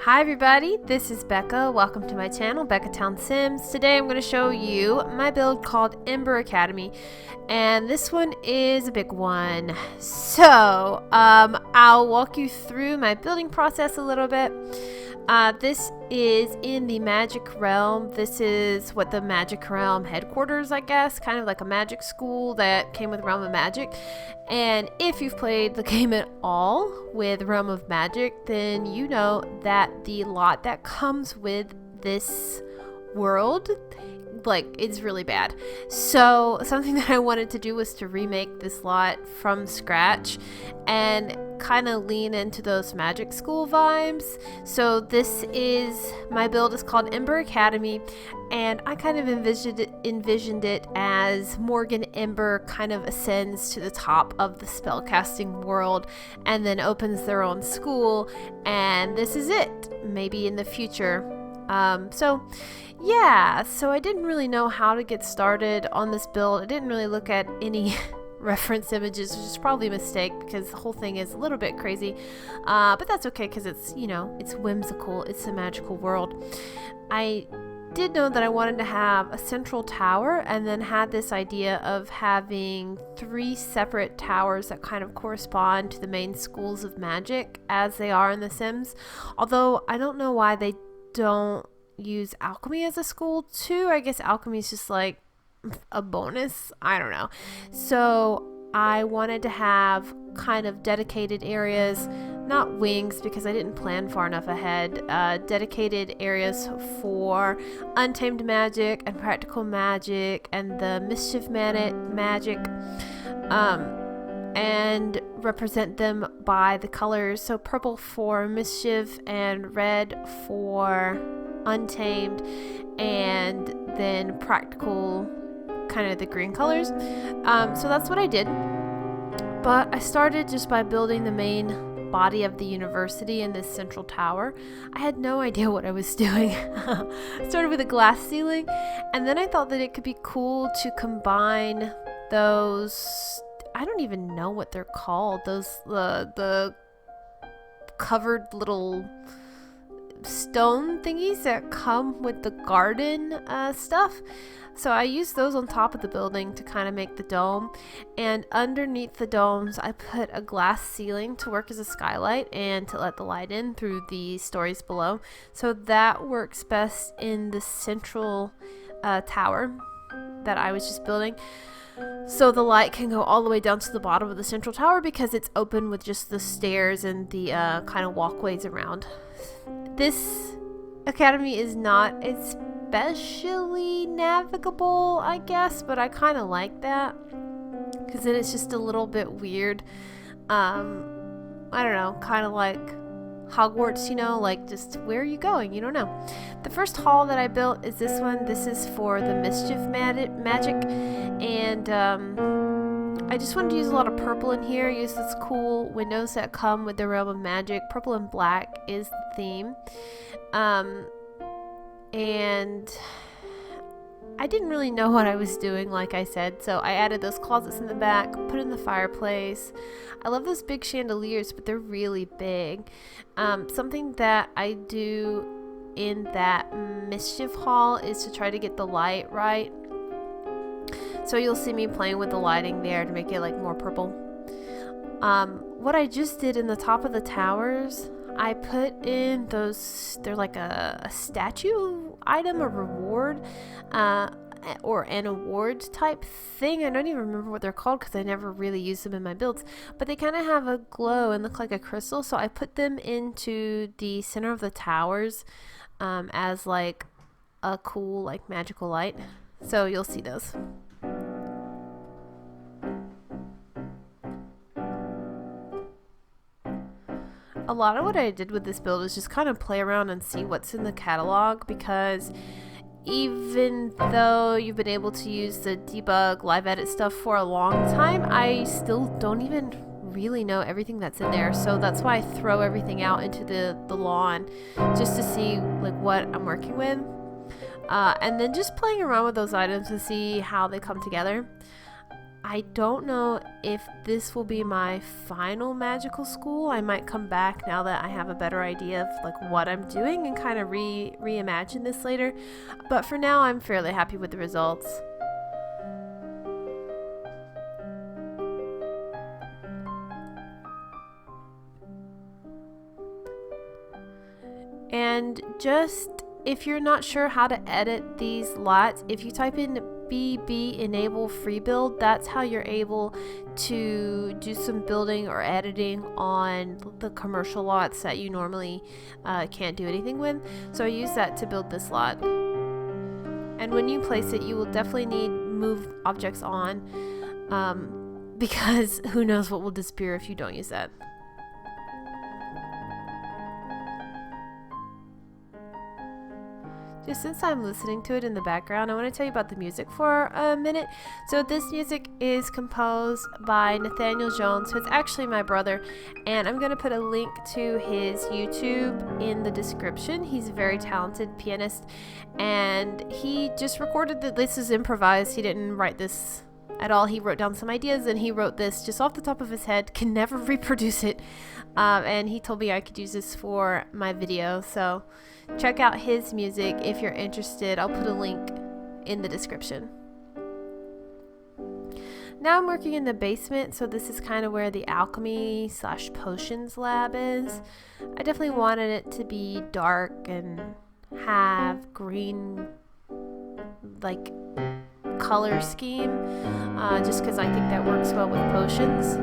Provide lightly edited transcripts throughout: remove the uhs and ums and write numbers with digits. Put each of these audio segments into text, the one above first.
Hi everybody, this is Becca. Welcome to my channel, Becca Town Sims. Today I'm going to show you my build called Ember Academy, and this one is a big one. So I'll walk you through my building process a little bit. This is in the magic realm. This is what the magic realm headquarters, I guess, kind of like a magic school that came with Realm of Magic. And if you've played the game at all with Realm of Magic, then you know that the lot that comes with this world, like, it's really bad. So something that I wanted to do was to remake this lot from scratch and kind of lean into those magic school vibes. So this is, my build is called Ember Academy, and I kind of envisioned it as Morgan Ember kind of ascends to the top of the spellcasting world and then opens their own school, and this is it, maybe in the future. So I didn't really know how to get started on this build. I didn't really look at any reference images, which is probably a mistake because the whole thing is a little bit crazy, but that's okay because it's, you know, it's whimsical, it's a magical world. I did know that I wanted to have a central tower, and then had this idea of having 3 separate towers that kind of correspond to the main schools of magic as they are in The Sims, although I don't know why they don't use Alchemy as a school too. I guess Alchemy is just like a bonus, I don't know. So I wanted to have kind of dedicated areas, not wings because I didn't plan far enough ahead, dedicated areas for untamed magic and practical magic and the Mischief magic, and represent them by the colors. So purple for Mischief and red for untamed, and then practical, kind of the green colors. So that's what I did, but I started just by building the main body of the university in this central tower. I had no idea what I was doing. I started with a glass ceiling, and then I thought that it could be cool to combine those, I don't even know what they're called, those the covered little stone thingies that come with the garden stuff. So I used those on top of the building to kind of make the dome, and underneath the domes I put a glass ceiling to work as a skylight and to let the light in through the stories below. So that works best in the central tower that I was just building, so the light can go all the way down to the bottom of the central tower because it's open with just the stairs and the kind of walkways around. This academy is not especially navigable, I guess, but I kind of like that because then it's just a little bit weird. I don't know, kind of like Hogwarts, you know, like just where are you going? You don't know. The first hall that I built is this one. This is for the Mischief magic, and I just wanted to use a lot of purple in here. Use this cool windows that come with the Realm of Magic. Purple and black is the theme. And I didn't really know what I was doing, like I said, so I added those closets in the back, put in the fireplace. I love those big chandeliers, but they're really big. Something that I do in that Mischief hall is to try to get the light right. So you'll see me playing with the lighting there to make it like more purple. What I just did in the top of the towers, I put in those, they're like a statue item, a reward, or an award type thing. I don't even remember what they're called because I never really used them in my builds, but they kind of have a glow and look like a crystal, so I put them into the center of the towers as like a cool, like, magical light. So you'll see those. A lot of what I did with this build is just kind of play around and see what's in the catalog, because even though you've been able to use the debug live edit stuff for a long time, I still don't even really know everything that's in there. So that's why I throw everything out into the lawn just to see like what I'm working with, and then just playing around with those items to see how they come together. I don't know if this will be my final magical school. I might come back now that I have a better idea of like what I'm doing and kind of reimagine this later. But for now, I'm fairly happy with the results. And just if you're not sure how to edit these lots, if you type in BB enable free build, that's how you're able to do some building or editing on the commercial lots that you normally can't do anything with. So I use that to build this lot. And when you place it, you will definitely need move objects on, because who knows what will disappear if you don't use that. Just since I'm listening to it in the background, I want to tell you about the music for a minute. So this music is composed by Nathaniel Jones, who is actually my brother, and I'm going to put a link to his YouTube in the description. He's a very talented pianist, and he just recorded that. This is improvised. He didn't write this at all. He wrote down some ideas, and he wrote this just off the top of his head, can never reproduce it, and he told me I could use this for my video. So check out his music if you're interested. I'll put a link in the description. Now I'm working in the basement, so this is kind of where the alchemy / potions lab is. I definitely wanted it to be dark and have green like color scheme, just because I think that works well with potions.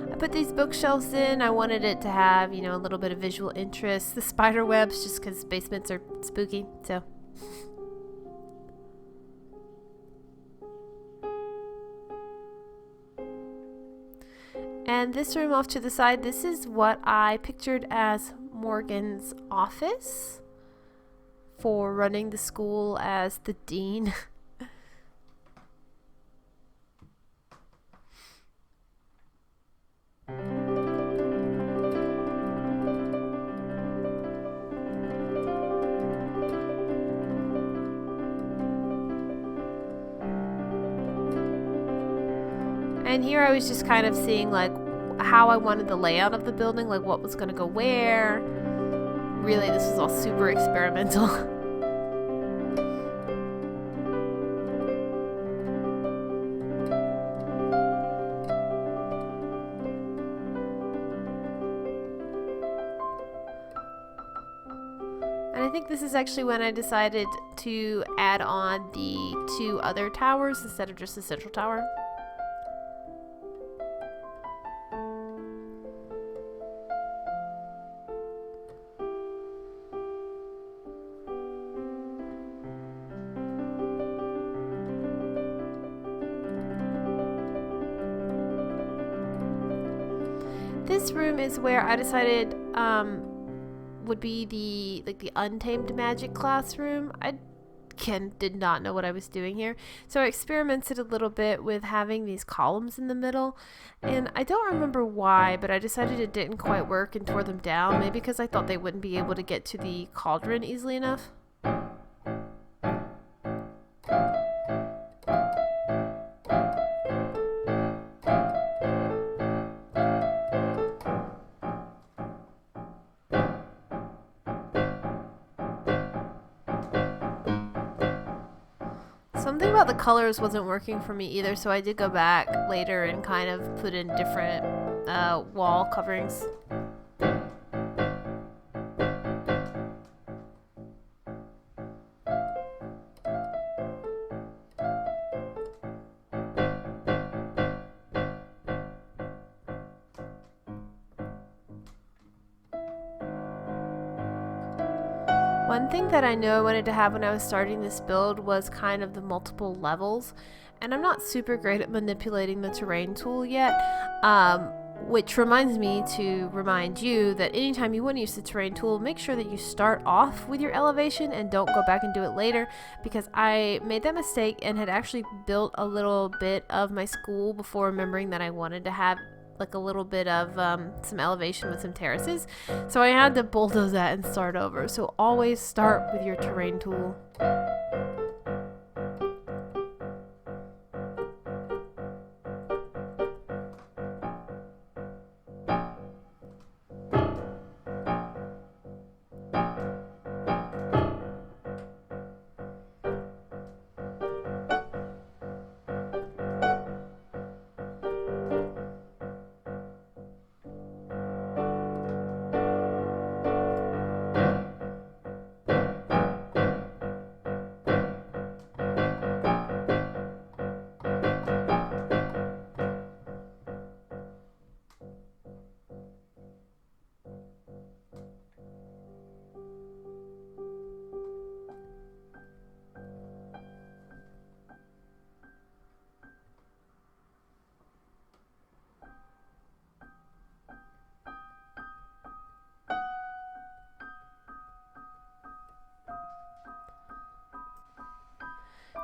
I put these bookshelves in. I wanted it to have, you know, a little bit of visual interest. The spider webs, just because basements are spooky, so. And this room off to the side, this is what I pictured as Morgan's office for running the school as the dean. And here I was just kind of seeing like how I wanted the layout of the building, like what was going to go where. Really, this was all super experimental. And I think this is actually when I decided to add on the 2 other towers instead of just the central tower. This room is where I decided would be the untamed magic classroom. I did not know what I was doing here, so I experimented a little bit with having these columns in the middle, and I don't remember why, but I decided it didn't quite work and tore them down, maybe because I thought they wouldn't be able to get to the cauldron easily enough. Something about the colors wasn't working for me either, so I did go back later and kind of put in different wall coverings. One thing that I knew I wanted to have when I was starting this build was kind of the multiple levels, and I'm not super great at manipulating the terrain tool yet, Which reminds me to remind you that anytime you want to use the terrain tool, make sure that you start off with your elevation and don't go back and do it later, because I made that mistake and had actually built a little bit of my school before remembering that I wanted to have like a little bit of some elevation with some terraces. So I had to bulldoze that and start over. So always start with your terrain tool.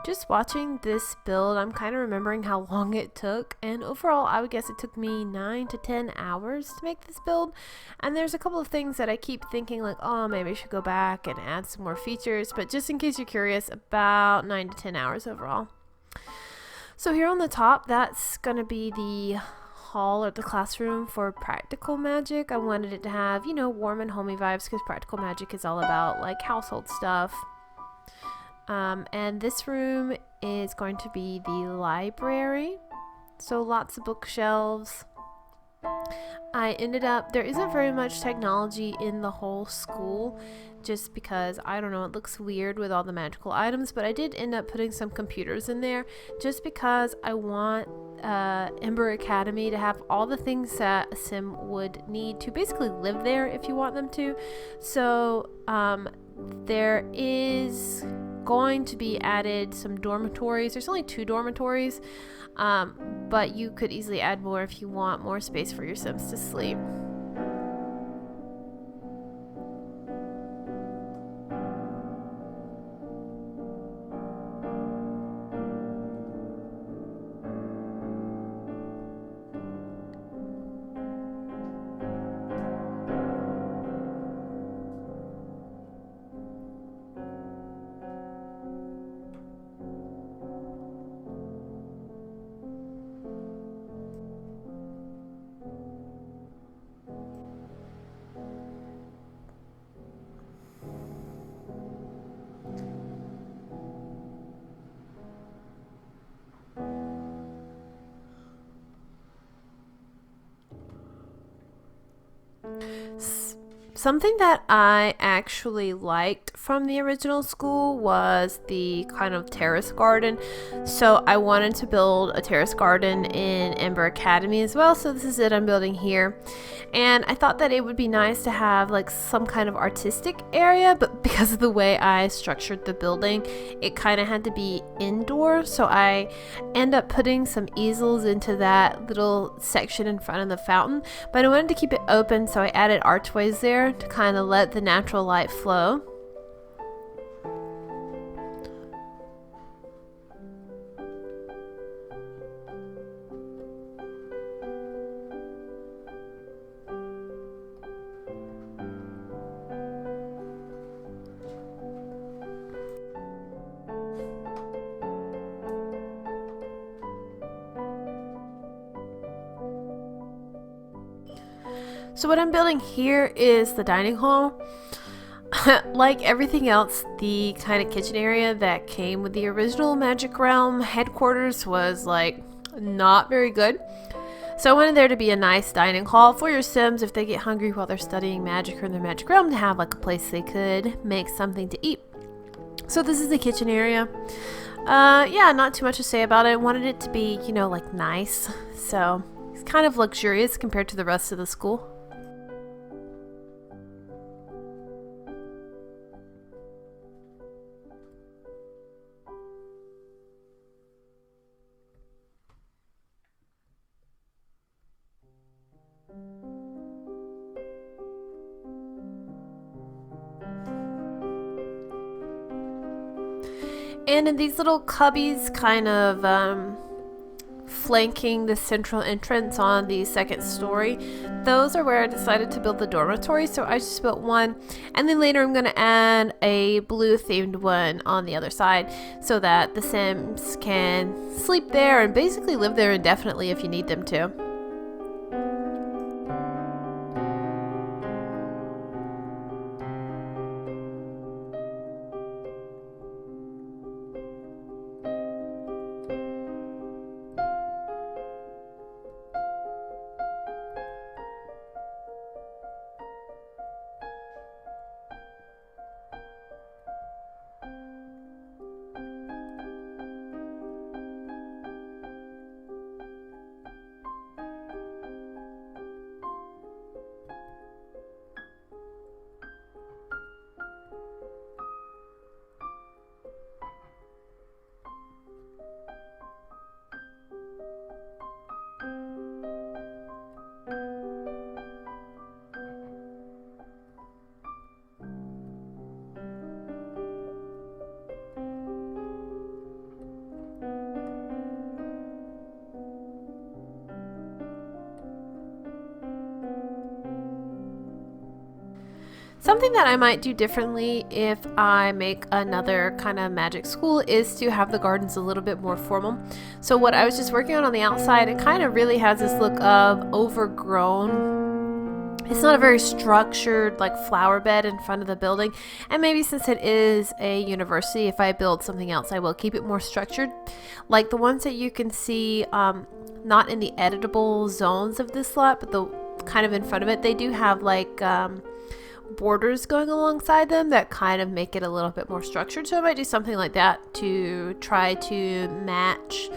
Just watching this build, I'm kind of remembering how long it took, and overall I would guess it took me 9 to 10 hours to make this build. And there's a couple of things that I keep thinking like, oh, maybe I should go back and add some more features, but just in case you're curious, about 9 to 10 hours overall. So here on the top, that's gonna be the hall or the classroom for practical magic. I wanted it to have, you know, warm and homey vibes, because practical magic is all about like household stuff. And this room is going to be the library, so lots of bookshelves. There isn't very much technology in the whole school, just because, I don't know, it looks weird with all the magical items, but I did end up putting some computers in there just because I want Ember Academy to have all the things that a sim would need to basically live there if you want them to. So there is going to be added some dormitories. There's only 2 dormitories, but you could easily add more if you want more space for your Sims to sleep. Something that I actually liked from the original school was the kind of terrace garden. So I wanted to build a terrace garden in Ember Academy as well. So this is it I'm building here. And I thought that it would be nice to have like some kind of artistic area, but because of the way I structured the building, it kind of had to be indoor. So I end up putting some easels into that little section in front of the fountain, but I wanted to keep it open, so I added archways there to kind of let the natural light flow. So what I'm building here is the dining hall. Like everything else, the kind of kitchen area that came with the original Magic Realm headquarters was like not very good. So I wanted there to be a nice dining hall for your Sims if they get hungry while they're studying magic or in their Magic Realm, to have like a place they could make something to eat. So this is the kitchen area. Yeah, not too much to say about it. I wanted it to be, you know, like nice. So it's kind of luxurious compared to the rest of the school. And in these little cubbies kind of flanking the central entrance on the second story, those are where I decided to build the dormitory. So I just built one, and then later I'm going to add a blue themed one on the other side so that the Sims can sleep there and basically live there indefinitely if you need them to. Something that I might do differently if I make another kind of magic school is to have the gardens a little bit more formal. So what I was just working on the outside, it kind of really has this look of overgrown. It's not a very structured like flower bed in front of the building. And maybe since it is a university, if I build something else, I will keep it more structured. Like the ones that you can see, not in the editable zones of this lot, but the kind of in front of it, they do have like borders going alongside them that kind of make it a little bit more structured. So I might do something like that to try to match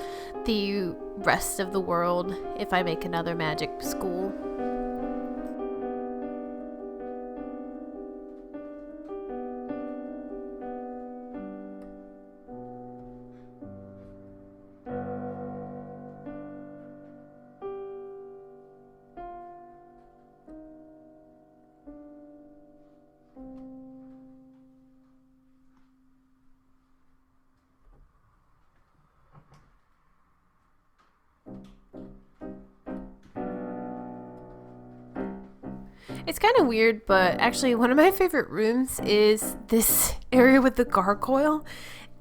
the rest of the world if I make another magic school. It's kind of weird, but actually one of my favorite rooms is this area with the gargoyle.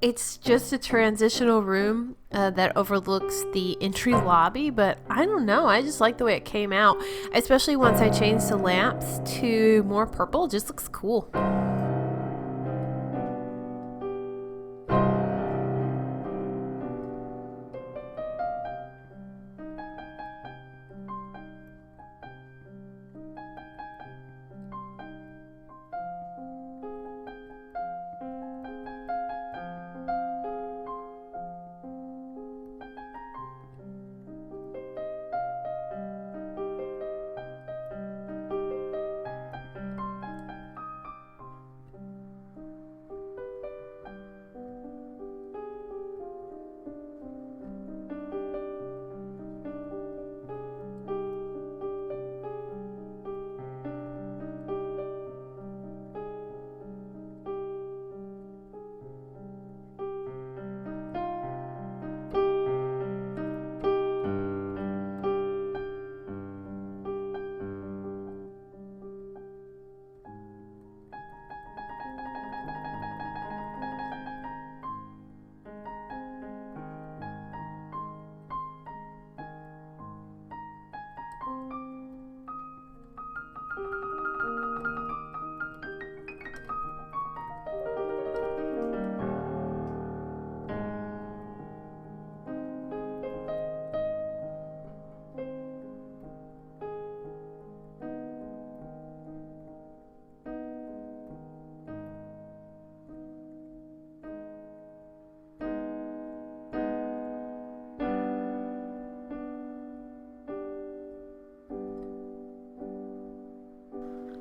It's just a transitional room that overlooks the entry lobby, but I don't know, I just like the way it came out, especially once I changed the lamps to more purple. It just looks cool.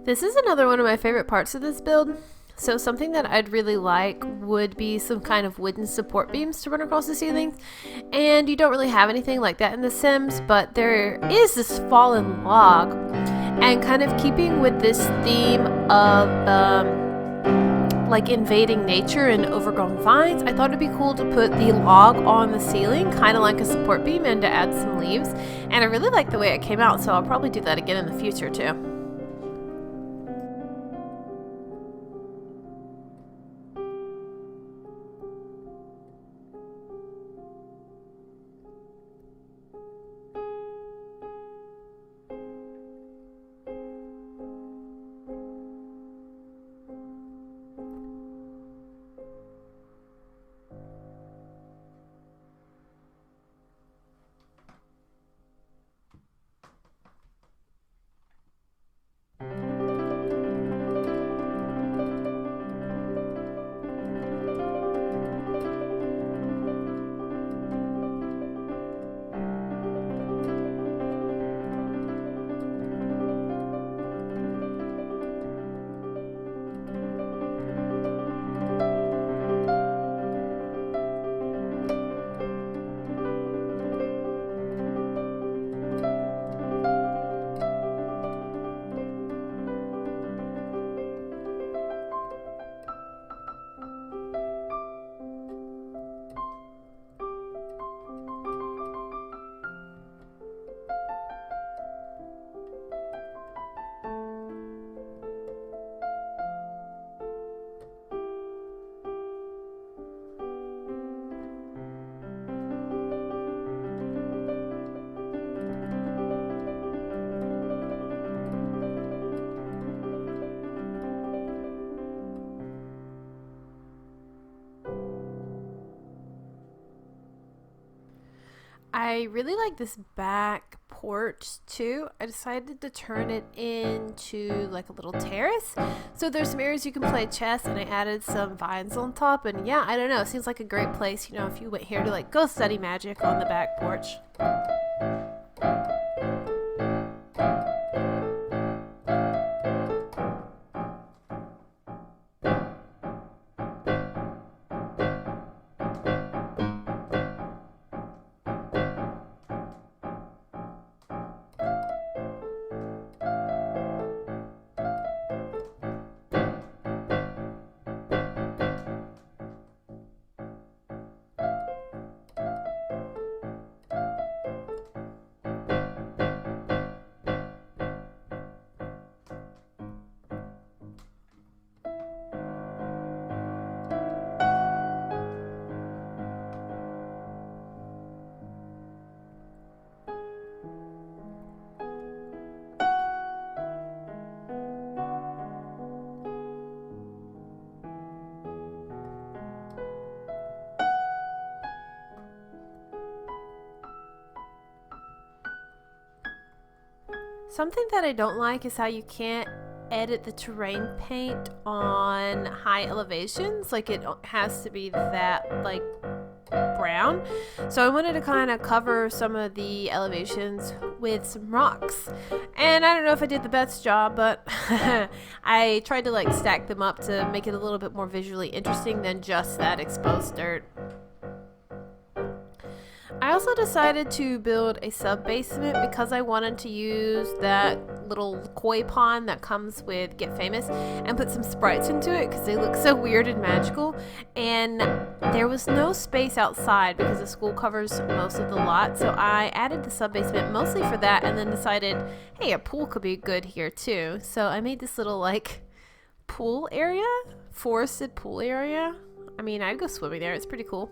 This is another one of my favorite parts of this build. So something that I'd really like would be some kind of wooden support beams to run across the ceilings. And you don't really have anything like that in The Sims, but there is this fallen log. And kind of keeping with this theme of like invading nature and overgrown vines, I thought it'd be cool to put the log on the ceiling, kind of like a support beam, and to add some leaves. And I really like the way it came out, so I'll probably do that again in the future too. I really like this back porch too. I decided to turn it into like a little terrace. So there's some areas you can play chess, and I added some vines on top. And yeah, I don't know, it seems like a great place, you know, if you went here to like go study magic on the back porch. Something that I don't like is how you can't edit the terrain paint on high elevations. Like, it has to be that like brown. So I wanted to kind of cover some of the elevations with some rocks. And I don't know if I did the best job, but I tried to like stack them up to make it a little bit more visually interesting than just that exposed dirt. I also decided to build a sub-basement because I wanted to use that little koi pond that comes with Get Famous and put some sprites into it because they look so weird and magical. And there was no space outside because the school covers most of the lot, so I added the sub-basement mostly for that, and then decided, hey, a pool could be good here too. So I made this little like pool area, forested pool area. I mean, I'd go swimming there. It's pretty cool.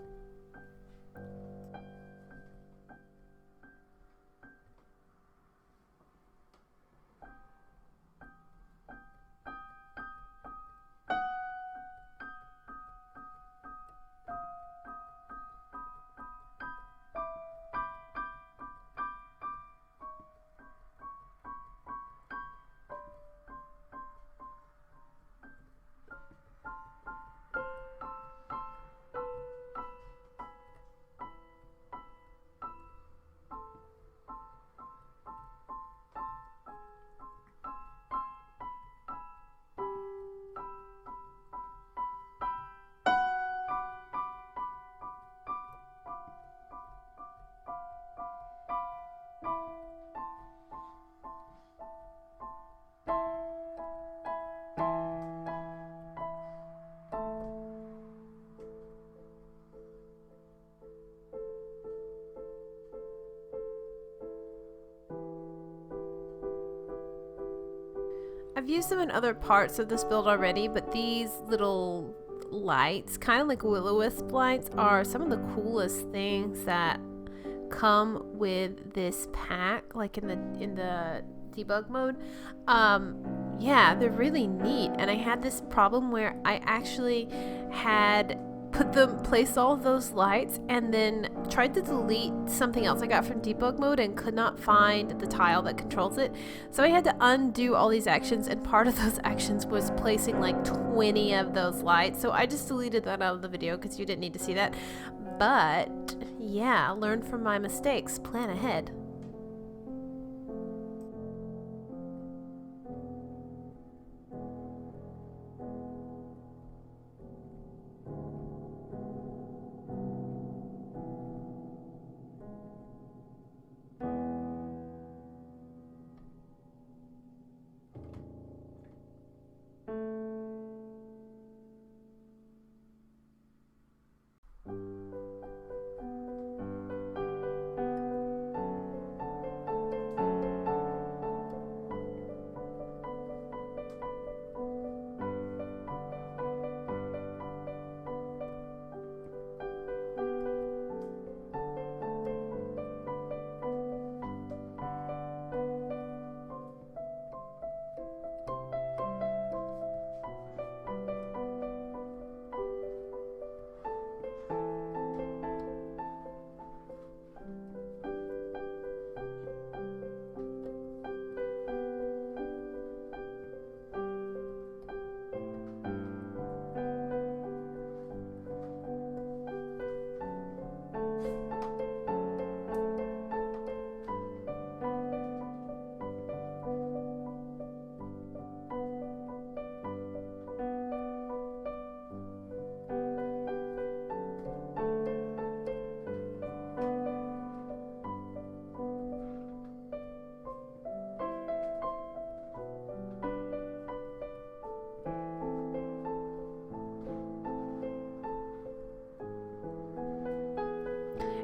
I've used them in other parts of this build already, but these little lights, kind of like will-o-wisp lights, are some of the coolest things that come with this pack, like in the debug mode. Yeah, they're really neat. And I had this problem where I actually had placed all of those lights and then tried to delete something else I got from debug mode and could not find the tile that controls it. So I had to undo all these actions, and part of those actions was placing like 20 of those lights. So I just deleted that out of the video because you didn't need to see that. But yeah, learn from my mistakes, plan ahead.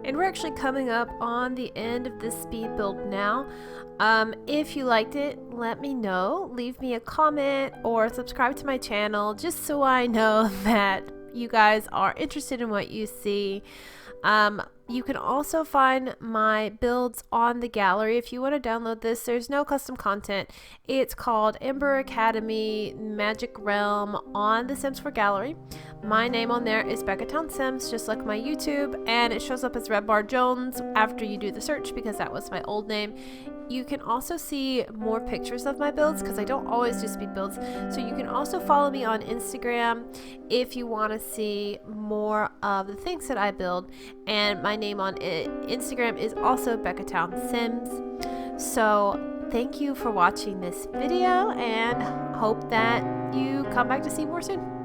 And we're actually coming up on the end of this speed build now. If you liked it, let me know. Leave me a comment or subscribe to my channel just so I know that you guys are interested in what you see. You can also find my builds on the gallery. If you want to download this, there's no custom content. It's called Ember Academy Magic Realm on the Sims 4 gallery. My name on there is Becca Sims, just like my YouTube, and it shows up as Red Bar Jones after you do the search because that was my old name. You can also see more pictures of my builds because I don't always do speed builds. So you can also follow me on Instagram if you want to see more of the things that I build. And my name on Instagram is also Becca Sims. So thank you for watching this video and hope that you come back to see more soon.